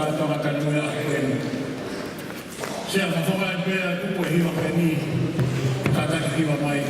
whakatoa kanuia koeni. Sia whawhai pēra kupo e hiwa koe ni, kātaka hiwa mai.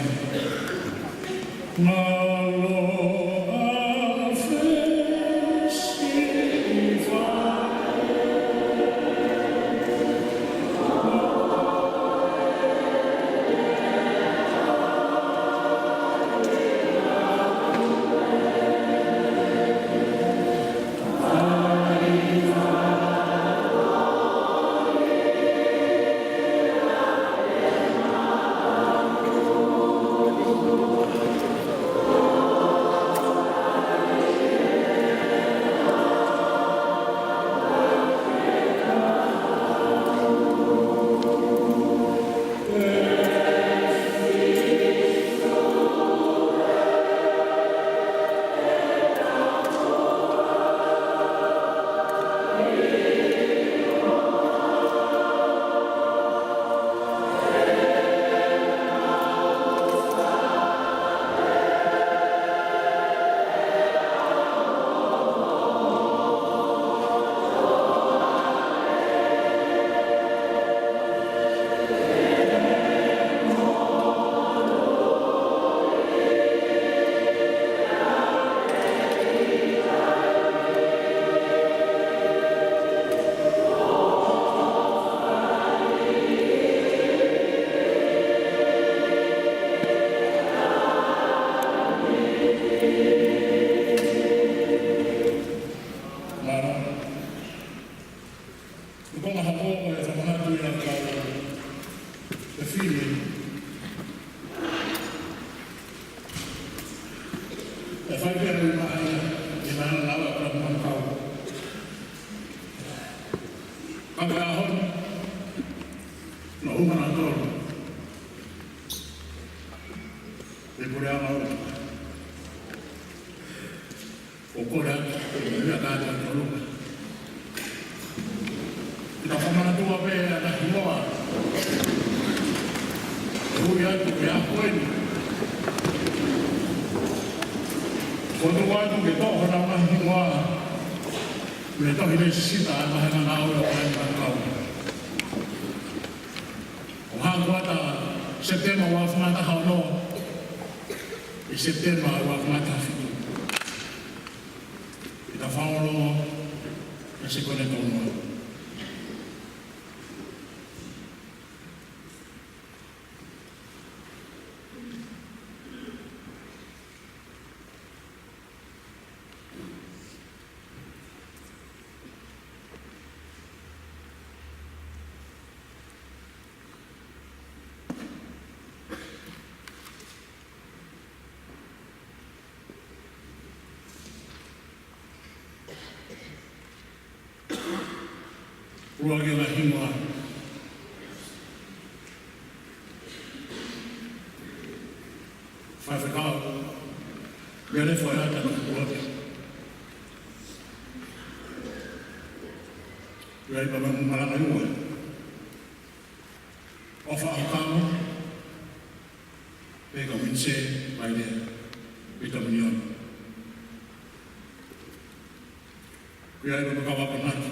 Ruagi la hingoa. Whaiwhakao, mea le whai ata na kuate. Rei pa maranga iua. O whaakao, peka minse, mai lea, pita minion. Rei pa makawaka naki.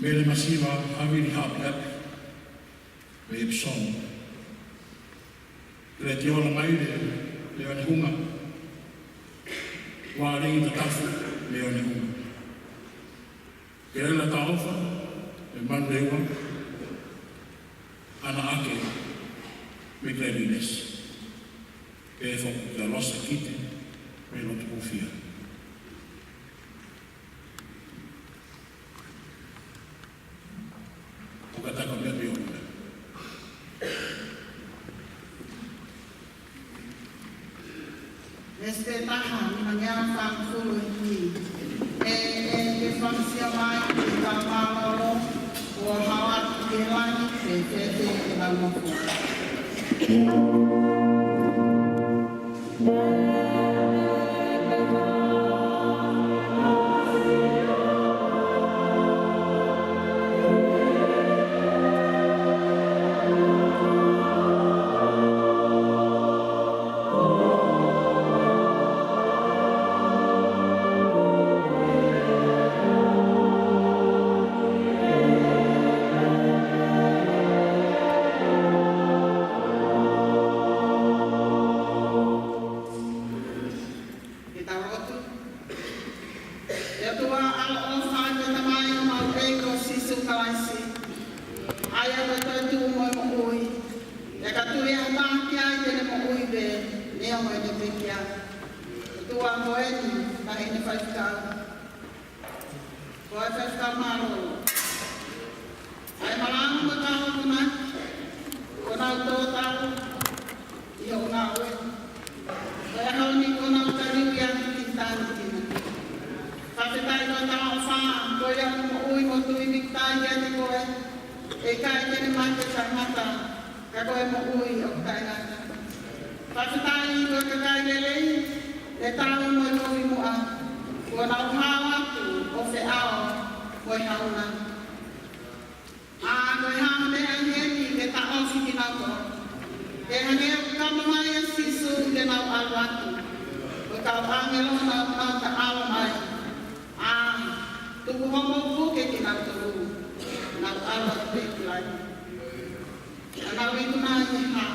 Mele masiva havini hapilap me ipsong. Le tiola maile le ane hunga. Wa ringi tatafu le ane hunga. Kerela taofa e mandewa ana ake me klerines. E foku te losa kite me lotu kufia. Kalaisi. Aya ko tu mo ui. Ya ka tu ya ba kia de mo ui be ne mo de be kia. Tu a mo ni na ni fa ka. Ko fa ka malo. Ai malang mo ka ko na. Ko na to ta. Yo na we. Kaya ko ni ko na ta ni ya kita ni. Kasi tayo na fa, ko yang mo ui mo tu ibig tayo ni ko eh. Kaya ni mata sa mata. Kako mo ui o tayo na. Kasi tayo ko kaya lele. Le tayo mo ui mo a. Ko na hawa tu o fe ao ko hauna. Ko hauna de ani ke ta o si kinako. E hane ka mamaya sisu ke na alwatu. Ko ka angelo na ta almai. Tuku homo buke kinako. Na alwatu pe klai. Ana witu na ni ha.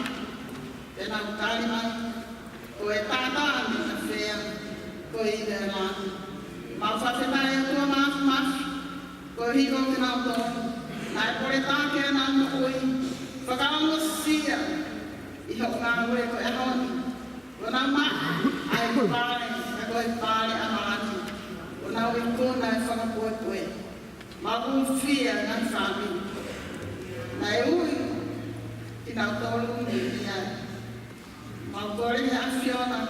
E na kalima. Ko e tata ni na fea. Ko i de la. Ma fa se ta e to ma. Ko higo kinako. Na por eta ke na no ui. Fakamo sia. Iho nga we ko e honi. Ko na ma ai pare, ko e pare amani. Ko na we ko na fa ko ko. Ma ku fia na fami. Na e ui. Ina tolu ni ya. Ma ko ri a fiona.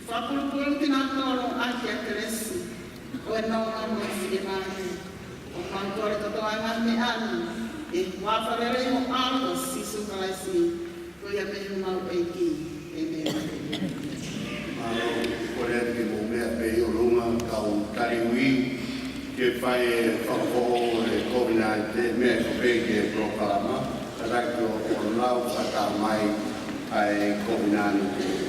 Fa ku kina tolu a ke kresi. Ko no na mo fia na. Mangkore totoangan ni ani, wafalere mo algo sisu kalasi, kuya me mau eki, Malo kore ke mo me pe olunga kau kariwi ke fai fako e COVID-19 me pe ke programa para que o lau saka mai ai COVID-19.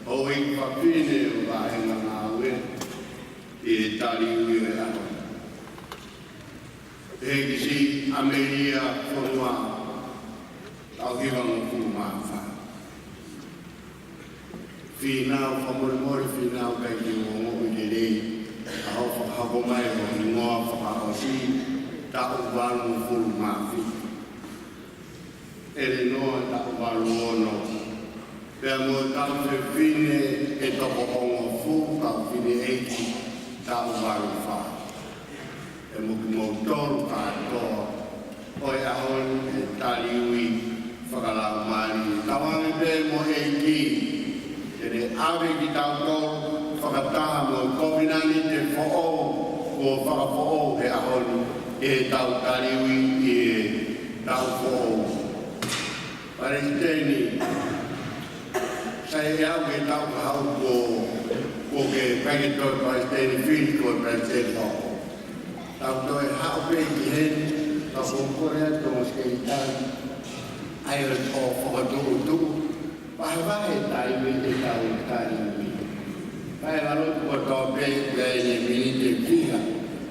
Oi, papine, vai na nave, e tali Ameria Fonua au hiwa nguku maafa. Finau whamoremore finau kai ki ngongo unerei a hau whakahako mai o ingoa whakaosi ta uwalu fulu maafi. Ere noa ta uwalu ono. Pea mo tau whine e toko ongo fu tau whine eiki ta uwalu wha. E muki mo toru katoa. Oi ahon e taliui whakalau mani. Tawangi pe mo eiki. Ere awe ki tau tau whakataha mo kovinani te fo'o o whakafo'o he ahon e tau taliui e tau fo'o. Pare i tēni, sai au ke tau kahau ko ke pangitoi pare tēni whiri ko pare tēni hoko. Tau toi hao pe ki heni, tau korea to moske i tani, ai o whakaturu. Pahawahe tai me te tau tani mi. Pai halotu ko tau pe ne mini te piha.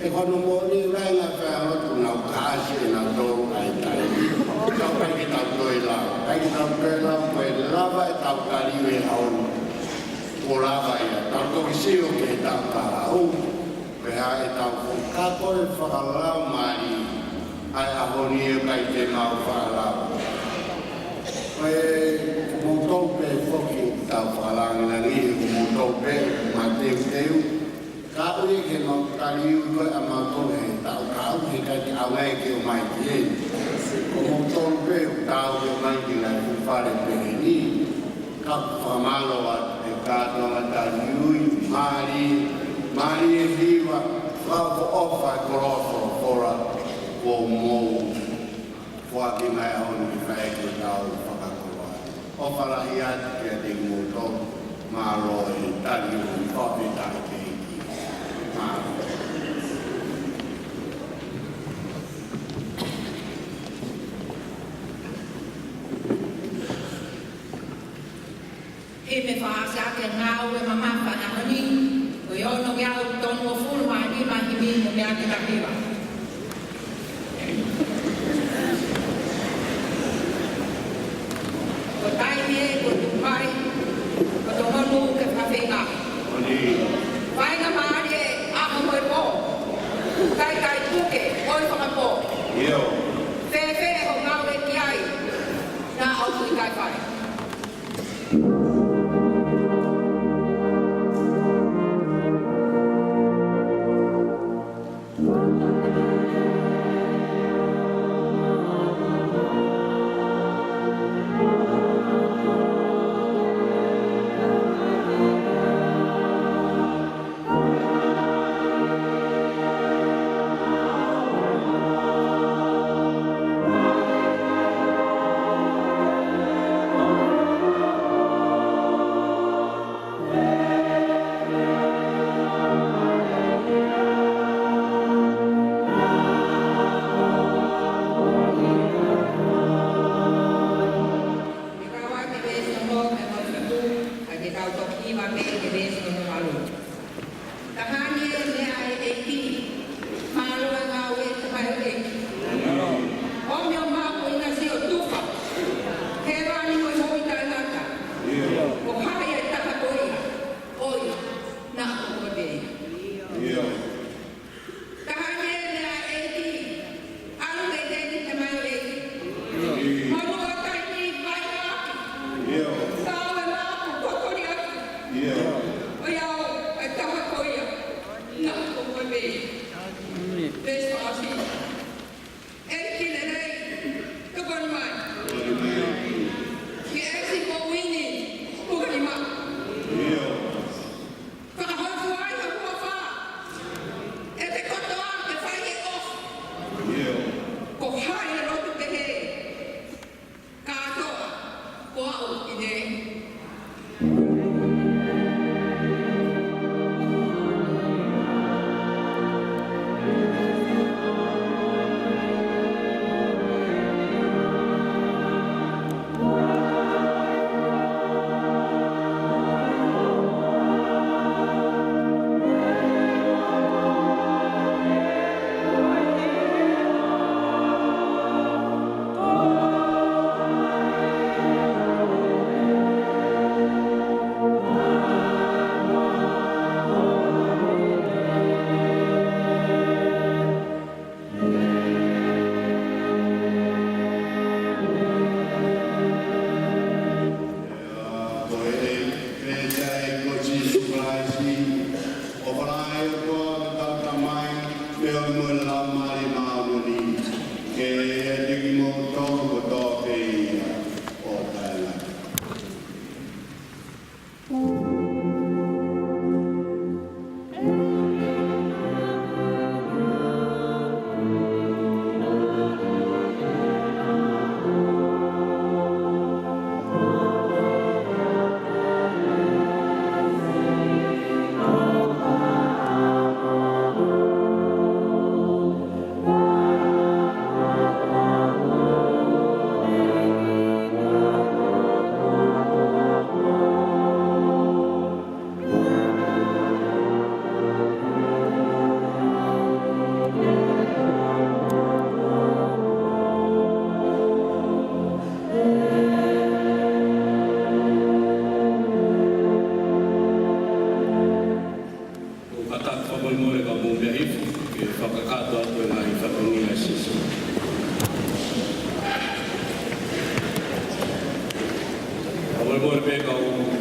E kono mo ni ranga whai halotu nau kaasi e nau toru ai tai mi. Tau pai ki tau toi lau. Pai ki tau toi lau koe lava e tau kariwe haonu. Ko lava ia. Tau toi sio ke tau kahau. Koe ha e tau kako e whakalau mani. Ai ahoni e kai te mau whakalau. Koe kumutau pe foki tau whakalangina ni e kumutau pe ma teu. Ka ui ke mau kariu koe a mātou he tau kau he kai te aungai ke o mai ki e. Kumutau pe tau ke o mai ki ngai kuwhare pe he ni. Ka whamalo a e kātonga tariui, maari e hiwa, whau ko ofa e koroso fora ko mou. Fua ki mai ahoni ki whae ki tau whakakoroa. Ofa lahi ati ke te kumutau maro e tariui, whape tai ke hiki. Maro. E me whaasa ke ngāu e mamapa na honi, o i ono iau tonu o furua ni mahi mi mo mea te kapiwa. Ko taime, ko tupai, ko tohonu ke whawhenga. Whainga maari e aho moe pō, kai tuke, oi whakapō. Whewhe ho ngāu e ki ai, nā au tui kai whai. Wow, ide. whakakato atu e ngai whakongia sisi. Awai mōre pēka o